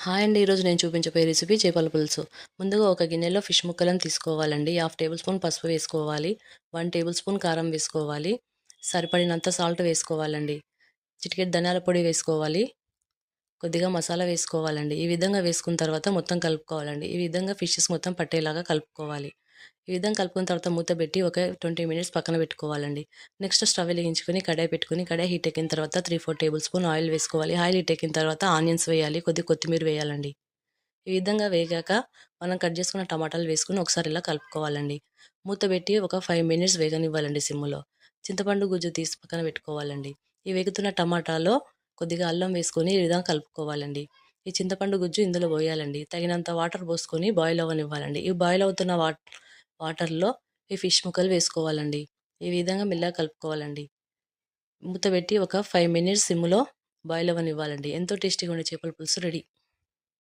Hi అండి. ఈరోజు నేను చూపించబోయే రెసిపీ చేపల పులుసు. ముందుగా ఒక గిన్నెలో ఫిష్ ముక్కలను తీసుకోవాలండి. హాఫ్ టేబుల్ స్పూన్ పసుపు వేసుకోవాలి. 1 టేబుల్ స్పూన్ కారం వేసుకోవాలి. సరిపడినంత సాల్ట్ వేసుకోవాలండి. చిటికెడు ధనియాల పొడి వేసుకోవాలి. కొద్దిగా మసాలా వేసుకోవాలండి. ఈ విధంగా వేసుకున్న తర్వాత మొత్తం కలుపుకోవాలండి. ఈ విధంగా ఫిషెస్ మొత్తం పట్టేలాగా కలుపుకోవాలి. ఈ విధంగా కలుపుకున్న తర్వాత మూత పెట్టి ఒక 20 మినిట్స్ పక్కన పెట్టుకోవాలండి. నెక్స్ట్ స్టవ్ వెలిగించుకొని కడాయి పెట్టుకొని కడాయి హీట్ ఎక్కిన తర్వాత 3, 4 టేబుల్ స్పూన్ ఆయిల్ వేసుకోవాలి. ఆయిల్ హీట్ ఎక్కిన తర్వాత ఆనియన్స్ వేయాలి. కొద్దిగా కొత్తిమీర వేయాలండి. ఈ విధంగా వేగాక మనం కట్ చేసుకున్న టమాటాలు వేసుకొని ఒకసారి ఇలా కలుపుకోవాలండి. మూత పెట్టి ఒక 5 మినిట్స్ వేగనివ్వాలండి సిమ్‌లో. చింతపండు గుజ్జు తీసి పక్కన పెట్టుకోవాలండి. ఈ వేగుతున్న టమాటాలో కొద్దిగా అల్లం వేసుకొని ఈ విధంగా కలుపుకోవాలండి. ఈ చింతపండు గుజ్జు ఇందులో పోయాలండి. తగినంత వాటర్ పోసుకొని బాయిల్ అవ్వనివ్వాలండి. ఈ బాయిల్ అవుతున్న వాటర్‌లో ఈ ఫిష్ ముక్కలు వేసుకోవాలండి. ఈ విధంగా మెల్లగా కలుపుకోవాలండి. మూత పెట్టి ఒక 5 మినిట్స్ సిమ్‌లో బాయిల్ అవ్వనివ్వాలండి. ఎంతో టేస్టీగా ఉండే చేపల పులుసు రెడీ.